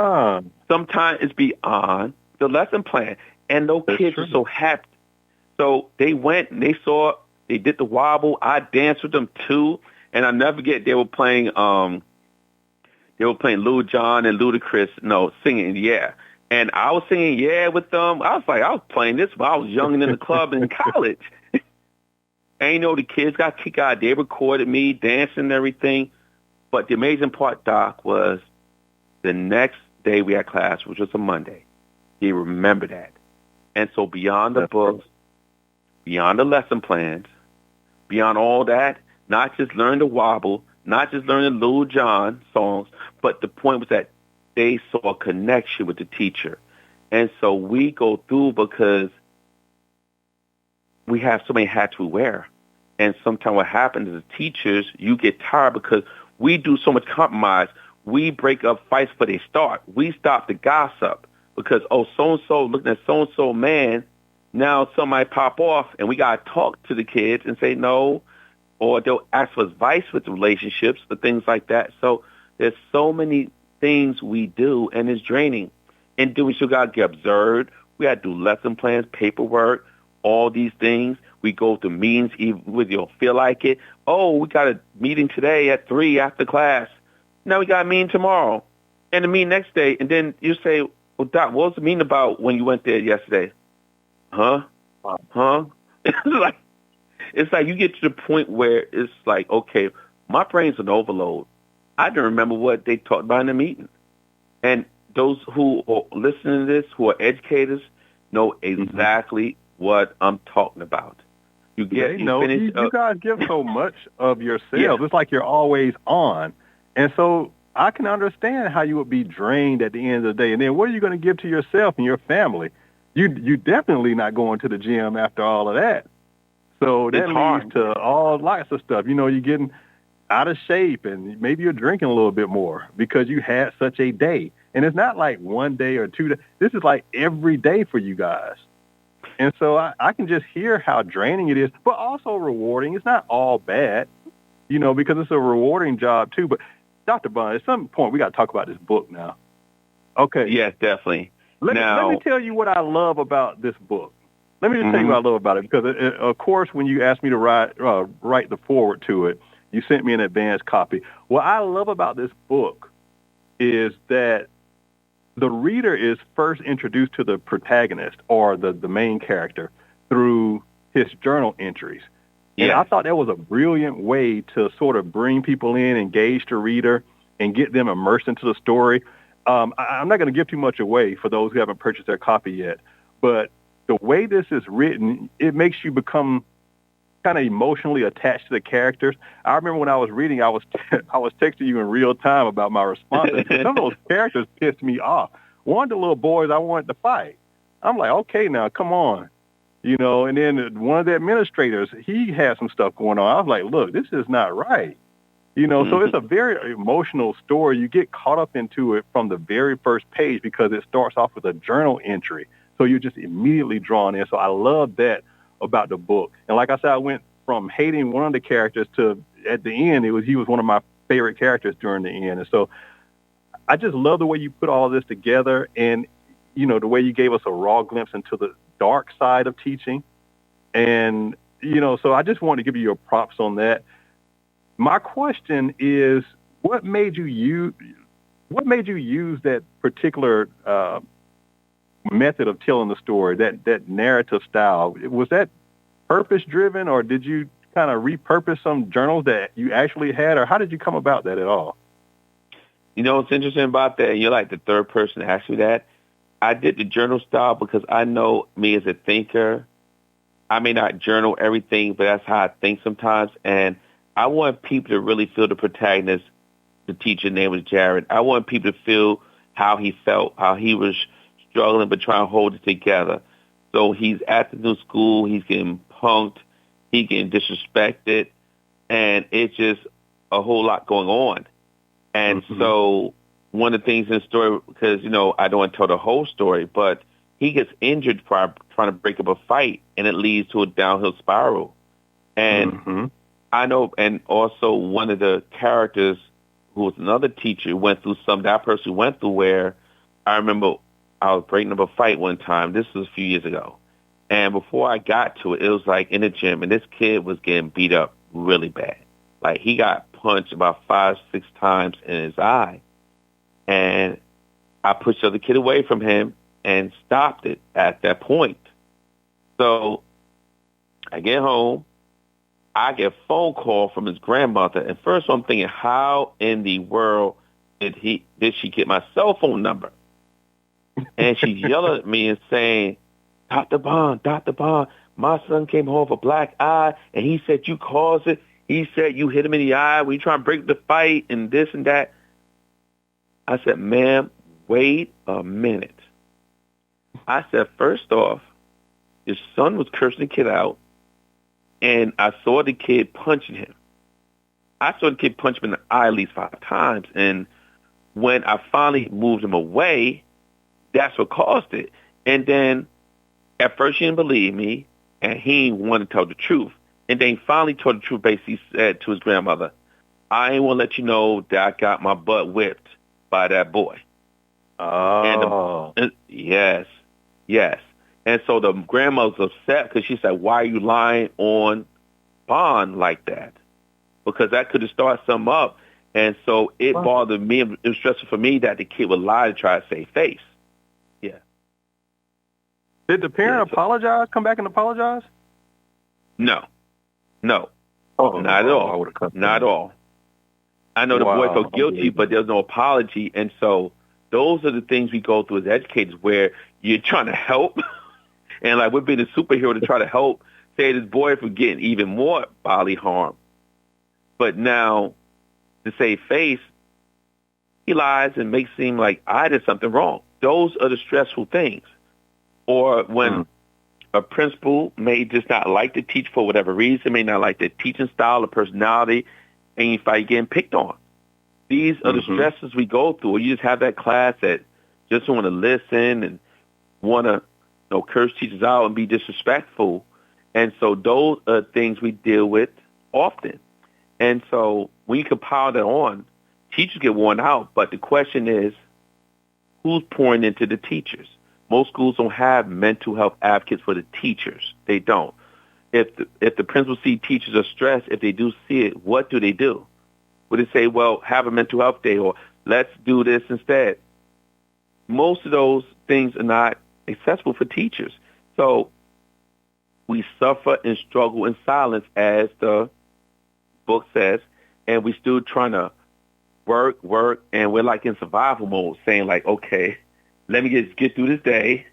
Speaker 3: sometimes it's beyond the lesson plan. And those kids are so happy. So they went and they did the wobble. I danced with them too. And I never forget they were playing Lil Jon and Ludacris, singing Yeah. And I was singing Yeah with them. I was playing this when I was young and in the club in college. And the kids got kicked out. They recorded me dancing and everything. But the amazing part, Doc, was the next day we had class, which was a Monday. They remember that. And so beyond the books, beyond the lesson plans, beyond all that, not just learn the wobble, not just learn the Lil Jon songs, but the point was that they saw a connection with the teacher. And so we go through because we have so many hats we wear. And sometimes what happens is teachers, you get tired because we do so much compromise. We break up fights before they start. We stop the gossip because, so-and-so looking at so-and-so man, now somebody pop off and we got to talk to the kids and say no, or they'll ask for advice with the relationships or things like that. So there's so many things we do, and it's draining. And then we still got to get observed. We got to do lesson plans, paperwork, all these things. We go to meetings even when you don't feel like it. Oh, we got a meeting today at 3 after class. Now we got a meeting tomorrow and a meeting next day. And then you say, well, Doc, what was the meeting about when you went there yesterday? Huh? It's like you get to the point where it's like, okay, my brain's an overload. I don't remember what they talked about in the meeting. And those who are listening to this, who are educators, know exactly what I'm talking about. You
Speaker 2: guys give so much of yourself. Yeah. It's like you're always on. And so I can understand how you would be drained at the end of the day. And then what are you going to give to yourself and your family? You definitely not going to the gym after all of that. So that leads to all lots of stuff. You're getting out of shape and maybe you're drinking a little bit more because you had such a day. And it's not like one day or 2 days. This is like every day for you guys. And so I can just hear how draining it is, but also rewarding. It's not all bad, because it's a rewarding job too. But Dr. Bond, at some point we got to talk about this book now. Okay.
Speaker 3: Yes, definitely.
Speaker 2: Let me tell you what I love about this book. Let me just tell you what I love about it, because, of course, when you asked me to write the foreword to it, you sent me an advanced copy. What I love about this book is that the reader is first introduced to the protagonist or the main character through his journal entries. And I thought that was a brilliant way to sort of bring people in, engage the reader, and get them immersed into the story. I'm not going to give too much away for those who haven't purchased their copy yet, but the way this is written, it makes you become kind of emotionally attached to the characters. I remember when I was reading, I was texting you in real time about my responses. Some of those characters pissed me off. One of the little boys I wanted to fight. I'm like, okay, now come on, And then one of the administrators, he had some stuff going on. I was like, look, this is not right, So it's a very emotional story. You get caught up into it from the very first page because it starts off with a journal entry. So you're just immediately drawn in. So I love that about the book. And like I said, I went from hating one of the characters to, at the end, he was one of my favorite characters during the end. And so I just love the way you put all of this together and, the way you gave us a raw glimpse into the dark side of teaching. And, so I just wanted to give you your props on that. My question is, what made you use that particular method of telling the story, that narrative style? Was that purpose-driven, or did you kind of repurpose some journals that you actually had, or how did you come about that at all?
Speaker 3: What's interesting about that, and you're like the third person to ask me that, I did the journal style because I know me as a thinker. I may not journal everything, but that's how I think sometimes, and I want people to really feel the protagonist. The teacher name was Jared. I want people to how he felt, how he was struggling but trying to hold it together. So he's at the new school, he's getting punked, he's getting disrespected, and it's just a whole lot going on. And so one of the things in the story, because, I don't want to tell the whole story, but he gets injured trying to break up a fight, and it leads to a downhill spiral. And I know, and also one of the characters who was another teacher went through that person went through where I remember I was breaking up a fight one time. This was a few years ago. And before I got to it, it was like in the gym, and this kid was getting beat up really bad. Like he got punched about 5-6 times in his eye. And I pushed the other kid away from him and stopped it at that point. So I get home. I get a phone call from his grandmother. And first I'm thinking, how in the world did she get my cell phone number? And she's yelling at me and saying, Dr. Bond, my son came home with a black eye, and he said you caused it. He said you hit him in the eye when you trying to break the fight and this and that. I said, ma'am, wait a minute. I said, first off, your son was cursing the kid out, and I saw the kid punching him. I saw the kid punch him in the eye at least 5 times, and when I finally moved him away, that's what caused it. And then at first he didn't believe me, and he wanted to tell the truth. And then he finally told the truth, basically said to his grandmother, I ain't want to let you know that I got my butt whipped by that boy.
Speaker 2: Oh.
Speaker 3: Yes. And so the grandma was upset because she said, why are you lying on Bond like that? Because that could have started something up. And so it bothered me. It was stressful for me that the kid would lie to try to save face. Yeah.
Speaker 2: Did the parent apologize, come back and apologize?
Speaker 3: No.
Speaker 2: Oh,
Speaker 3: not at all. Not at all. I know the boy felt guilty, but there's no apology. And so those are the things we go through as educators where you're trying to help. And like we're being a superhero to try to help save this boy from getting even more bodily harm. But now to save face, he lies and makes it seem like I did something wrong. Those are the stressful things. Or when a principal may just not like to teach for whatever reason, may not like the teaching style or personality, and you find getting picked on. These are the stresses we go through. You just have that class that just want to listen and want to curse teachers out and be disrespectful. And so those are things we deal with often. And so when you compile that on, teachers get worn out. But the question is, who's pouring into the teachers? Most schools don't have mental health advocates for the teachers. They don't. If the principal see teachers are stressed, if they do see it, what do they do? Would they say, well, have a mental health day or let's do this instead? Most of those things are not accessible for teachers. So we suffer and struggle in silence, as the book says, and we still trying to work, and we're like in survival mode, saying like, okay, let me get through this day.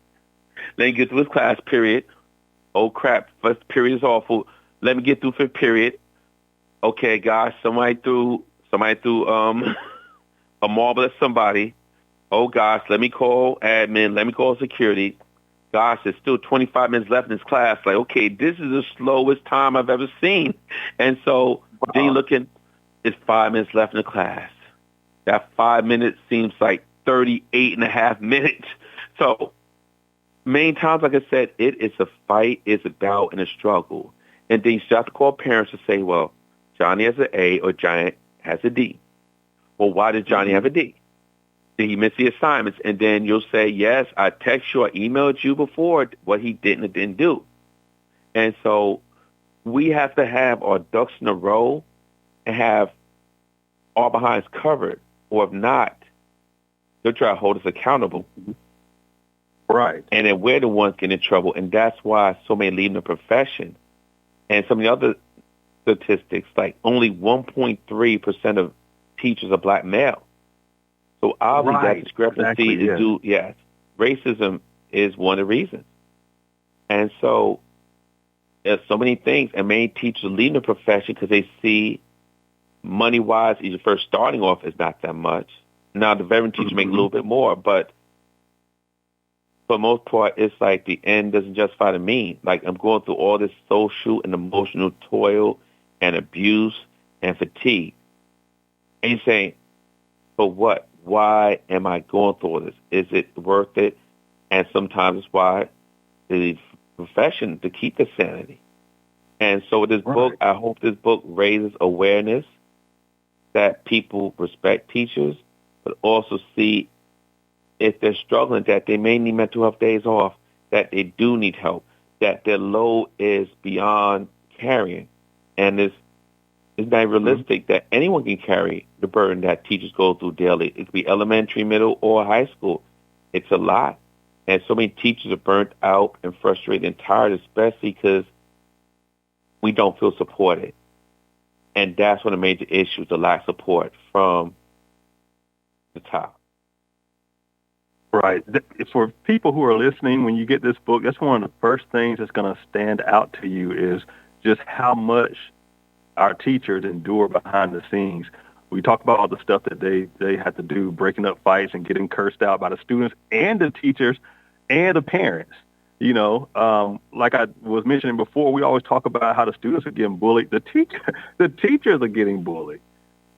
Speaker 3: Let me get through this class period. Oh, crap, first period is awful. Let me get through fifth period. Okay, gosh, somebody threw a marble at somebody. Oh, gosh, let me call admin. Let me call security. Gosh, there's still 25 minutes left in this class. Like, okay, this is the slowest time I've ever seen. And so then you're looking, it's 5 minutes left in the class. That 5 minutes seems like 38 and a half minutes. So many times, like I said, it is a fight, it's a battle, and a struggle. And then you have to call parents to say, well, Johnny has an A or Johnny has a D. Well, why did Johnny have a D? Did he miss the assignments? And then you'll say, yes, I text you or emailed you before what he didn't or didn't do. And so we have to have our ducks in a row and have our behinds covered. Or if not, they'll try to hold us accountable.
Speaker 2: Right.
Speaker 3: And then we're the ones getting in trouble. And that's why so many leave the profession. And some of the other statistics, like only 1.3% of teachers are black male. So obviously that discrepancy is due, yes, racism is one of the reasons. And so there's so many things, and many teachers leave the profession because they see money-wise, you're first starting off is not that much. Now, the veteran teacher make a little bit more, but for the most part, it's like the end doesn't justify the mean. Like, I'm going through all this social and emotional toil and abuse and fatigue. And you're saying, for what? Why am I going through all this? Is it worth it? And sometimes it's why the profession to keep the sanity. And so with this book, I hope this book raises awareness that people respect teachers, but also see if they're struggling, that they may need mental health days off, that they do need help, that their load is beyond carrying. And it's not realistic that anyone can carry the burden that teachers go through daily. It could be elementary, middle, or high school. It's a lot. And so many teachers are burnt out and frustrated and tired, especially because we don't feel supported. And that's one of the major issues, the lack of support from the top.
Speaker 2: Right. For people who are listening, when you get this book, that's one of the first things that's going to stand out to you is just how much our teachers endure behind the scenes. We talk about all the stuff that they have to do, breaking up fights and getting cursed out by the students and the teachers and the parents. You know, like I was mentioning before, we always talk about how the students are getting bullied. The teachers are getting bullied.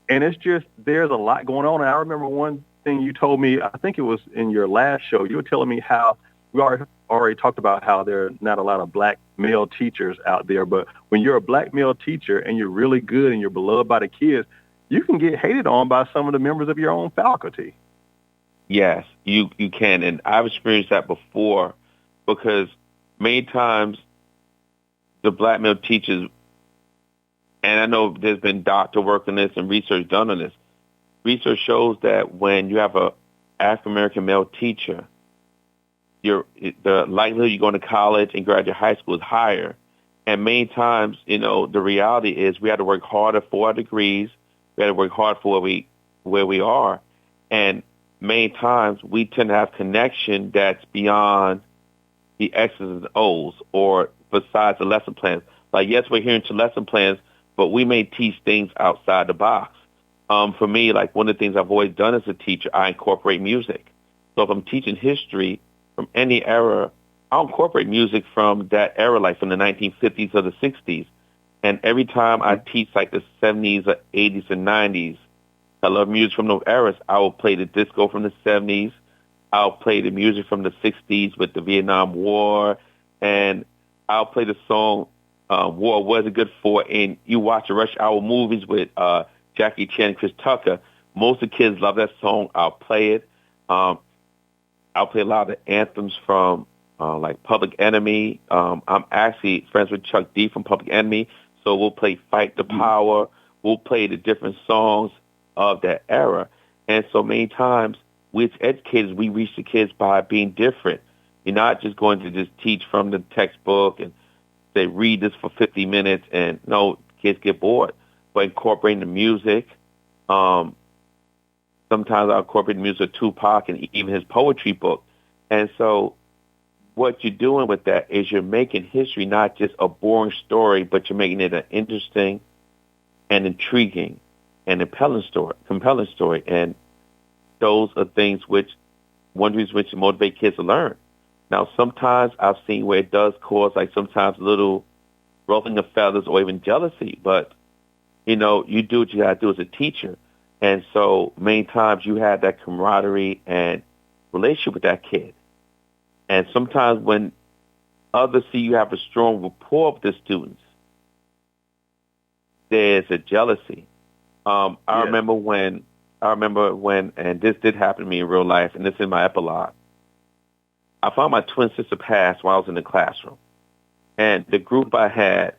Speaker 2: And it's just, there's a lot going on. And I remember one thing you told me, I think it was in your last show, you were telling me how we already talked about how there are not a lot of black male teachers out there. But when you're a black male teacher and you're really good and you're beloved by the kids, you can get hated on by some of the members of your own faculty.
Speaker 3: Yes, you can. And I've experienced that before because many times the black male teachers, and I know there's been doctor work on this and research done on this, research shows that when you have a African-American male teacher, the likelihood you're going to college and graduate high school is higher. And many times, you know, the reality is we had to work harder for our degrees. We had to work hard for where we are. And many times we tend to have connection that's beyond the X's and O's or besides the lesson plans. Like, yes, we're hearing to lesson plans, but we may teach things outside the box. For me, like one of the things I've always done as a teacher, I incorporate music. So if I'm teaching history from any era, I'll incorporate music from that era, like from the 1950s or the 60s. And every time I teach like the 70s or 80s and 90s, I love music from those eras. I will play the disco from the 70s. I'll play the music from the 60s with the Vietnam War. And I'll play the song, War Wasn't Good For. And you watch the Rush Hour movies with Jackie Chan and Chris Tucker. Most of the kids love that song. I'll play it. I'll play a lot of the anthems from like Public Enemy. I'm actually friends with Chuck D from Public Enemy. So we'll play Fight the Power. We'll play the different songs of that era. And so many times, we as educators, we reach the kids by being different. You're not just going to just teach from the textbook and say, read this for 50 minutes. And no, kids get bored. But incorporating the music, sometimes I'll incorporate the music of Tupac and even his poetry book. And so what you're doing with that is you're making history not just a boring story, but you're making it an interesting and intriguing and compelling story. And those are things which, one reason which motivate kids to learn. Now, sometimes I've seen where it does cause, like sometimes a little ruffling of feathers or even jealousy, but, you know, you do what you got to do as a teacher. And so many times you have that camaraderie and relationship with that kid. And sometimes when others see you have a strong rapport with the students, there's a jealousy. I remember when, and this did happen to me in real life, and this is in my epilogue. I found my twin sister passed while I was in the classroom. And the group I had,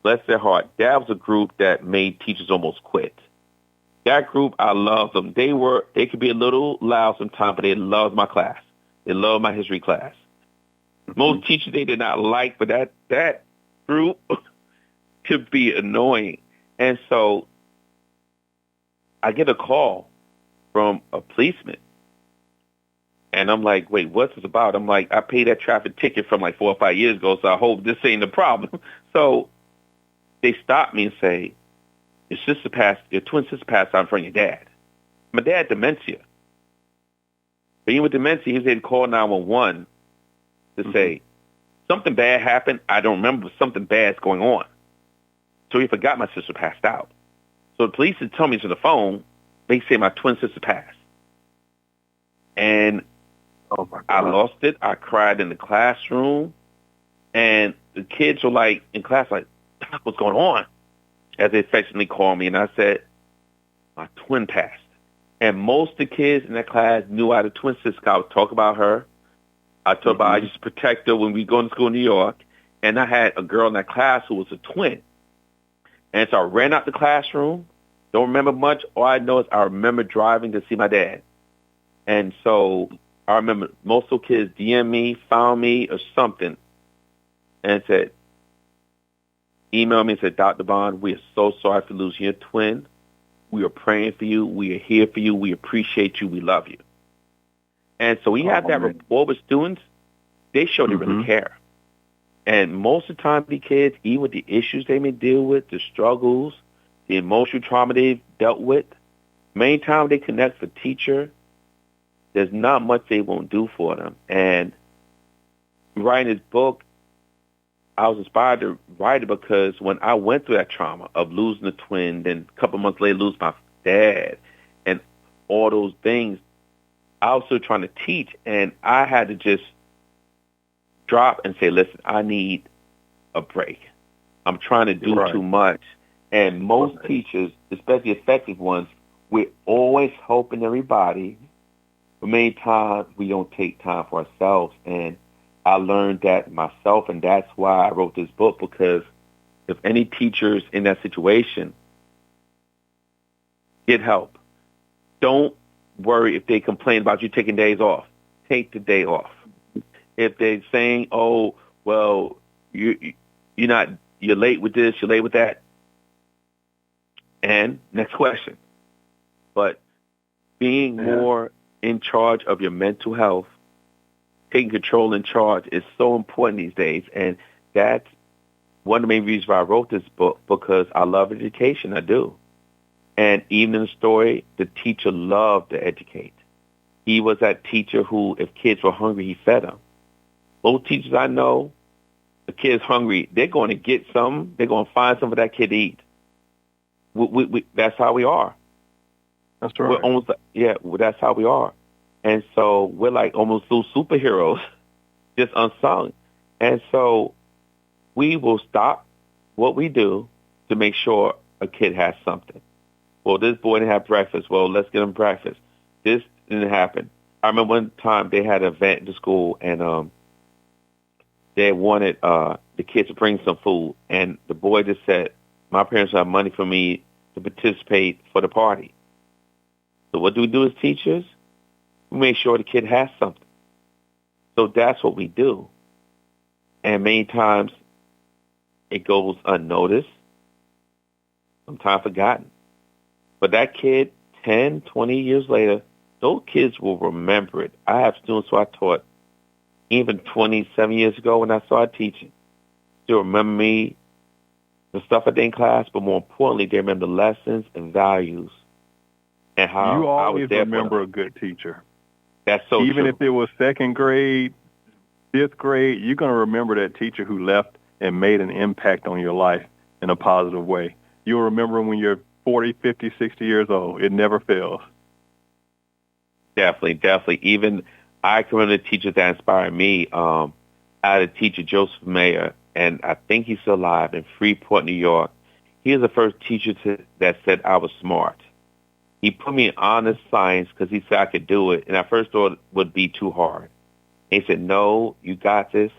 Speaker 3: bless their heart, that was a group that made teachers almost quit. That group, I loved them. They could be a little loud sometimes, but they loved my class. They loved my history class. Most teachers they did not like, but that group could be annoying. And so I get a call from a policeman. And I'm like, wait, what's this about? I'm like, I paid that traffic ticket from like 4 or 5 years ago, so I hope this ain't the problem. So they stop me and say, your twin sister passed out in front of your dad. My dad had dementia. But even with dementia, he was able to call 911 to say, something bad happened. I don't remember, but something bad's going on. So he forgot my sister passed out. So the police had told me to the phone, they say my twin sister passed. And I lost it. I cried in the classroom. And the kids were like, in class, like, Doc, what's going on? As they affectionately called me. And I said, my twin passed. And most of the kids in that class knew I had a twin sister. I would talk about her. I talked about I used to protect her when we go to school in New York. And I had a girl in that class who was a twin. And so I ran out the classroom. Don't remember much. All I know is I remember driving to see my dad. And so I remember most of the kids DM me, found me or something, and said, email me and said, Dr. Bond, we are so sorry for losing your twin. We are praying for you. We are here for you. We appreciate you. We love you. And so we have that rapport with students. They show they really care. And most of the time, the kids, even with the issues they may deal with, the struggles, the emotional trauma they've dealt with, many times they connect with a teacher. There's not much they won't do for them. And writing this book, I was inspired to write it because when I went through that trauma of losing a twin, then a couple months later lose my dad, and all those things, I was still trying to teach, and I had to just drop and say, listen, I need a break. I'm trying to do too much. And most teachers, especially effective ones, we're always helping everybody, but many times we don't take time for ourselves. And I learned that myself, and that's why I wrote this book, because if any teachers in that situation, get help. Don't worry if they complain about you taking days off. Take the day off. If they're saying, oh, well, you're late with this, you're late with that. And next question. But being more in charge of your mental health, taking control and charge is so important these days. And that's one of the main reasons why I wrote this book, because I love education. I do. And even in the story, the teacher loved to educate. He was that teacher who, if kids were hungry, he fed them. Most teachers I know, the kid's hungry, they're going to get some. They're going to find something for that kid to eat. That's how we are.
Speaker 2: That's right.
Speaker 3: We're almost, that's how we are. And so we're like almost little superheroes, just unsung. And so we will stop what we do to make sure a kid has something. Well, this boy didn't have breakfast. Well, let's get him breakfast. This didn't happen. I remember one time they had an event in the school, and they wanted the kids to bring some food. And the boy just said, my parents have money for me to participate for the party. So what do we do as teachers? We make sure the kid has something. So that's what we do. And many times it goes unnoticed, sometimes forgotten. But that kid, 10, 20 years later, those kids will remember it. I have students who I taught even 27 years ago when I started teaching. Still remember me, the stuff I did in class, but more importantly, they remember the lessons and values and how
Speaker 2: you
Speaker 3: I was
Speaker 2: always
Speaker 3: there
Speaker 2: remember
Speaker 3: for
Speaker 2: a good teacher.
Speaker 3: That's so
Speaker 2: Even
Speaker 3: true.
Speaker 2: if it was second grade, fifth grade, you're going to remember that teacher who left and made an impact on your life in a positive way. You'll remember when you're 40, 50, 60 years old. It never fails.
Speaker 3: Definitely. Even I can remember the teachers that inspired me. I had a teacher, Joseph Mayer, and I think he's still alive, in Freeport, New York. He was the first teacher that said I was smart. He put me in honors science because he said I could do it, and I first thought it would be too hard. And he said, no, you got this.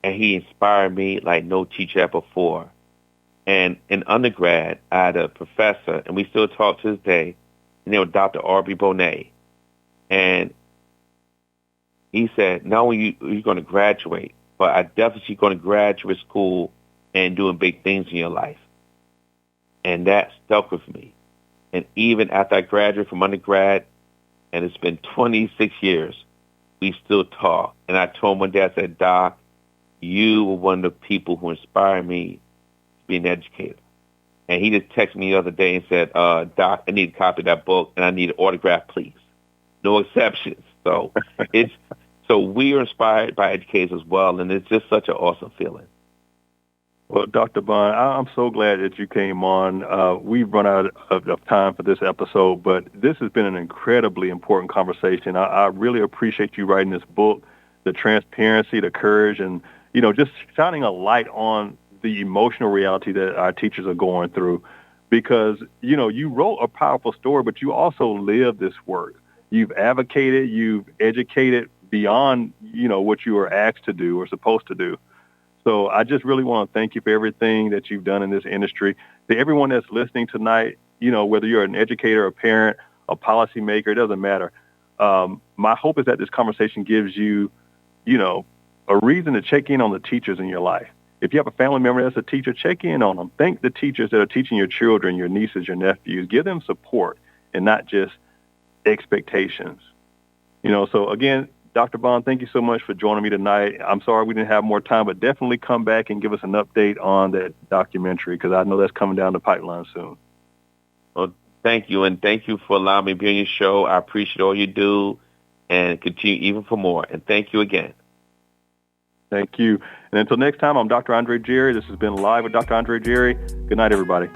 Speaker 3: And he inspired me like no teacher had before. And in undergrad, I had a professor, and we still talk to this day, and they were Dr. Aubrey Bonet. And he said, not only you're going to graduate, but I definitely see you going to graduate school and doing big things in your life. And that stuck with me. And even after I graduated from undergrad, and it's been 26 years, we still talk. And I told him one day, I said, Doc, you were one of the people who inspired me to be an educator. And he just texted me the other day and said, Doc, I need a copy of that book, and I need an autograph, please. No exceptions. So so we are inspired by educators as well, and it's just such an awesome feeling.
Speaker 2: Well, Dr. Bond, I'm so glad that you came on. We've run out of time for this episode, but this has been an incredibly important conversation. I really appreciate you writing this book, the transparency, the courage, and, just shining a light on the emotional reality that our teachers are going through. Because, you wrote a powerful story, but you also live this work. You've advocated, you've educated beyond, what you were asked to do or supposed to do. So I just really want to thank you for everything that you've done in this industry. To everyone that's listening tonight, whether you're an educator, a parent, a policymaker, it doesn't matter. My hope is that this conversation gives you, a reason to check in on the teachers in your life. If you have a family member that's a teacher, check in on them. Thank the teachers that are teaching your children, your nieces, your nephews. Give them support and not just expectations. So again, Dr. Bond, thank you so much for joining me tonight. I'm sorry we didn't have more time, but definitely come back and give us an update on that documentary, because I know that's coming down the pipeline soon.
Speaker 3: Well, thank you, and thank you for allowing me to be on your show. I appreciate all you do, and continue even for more. And thank you again.
Speaker 2: Thank you. And until next time, I'm Dr. Andre Jerry. This has been Live with Dr. Andre Jerry. Good night, everybody.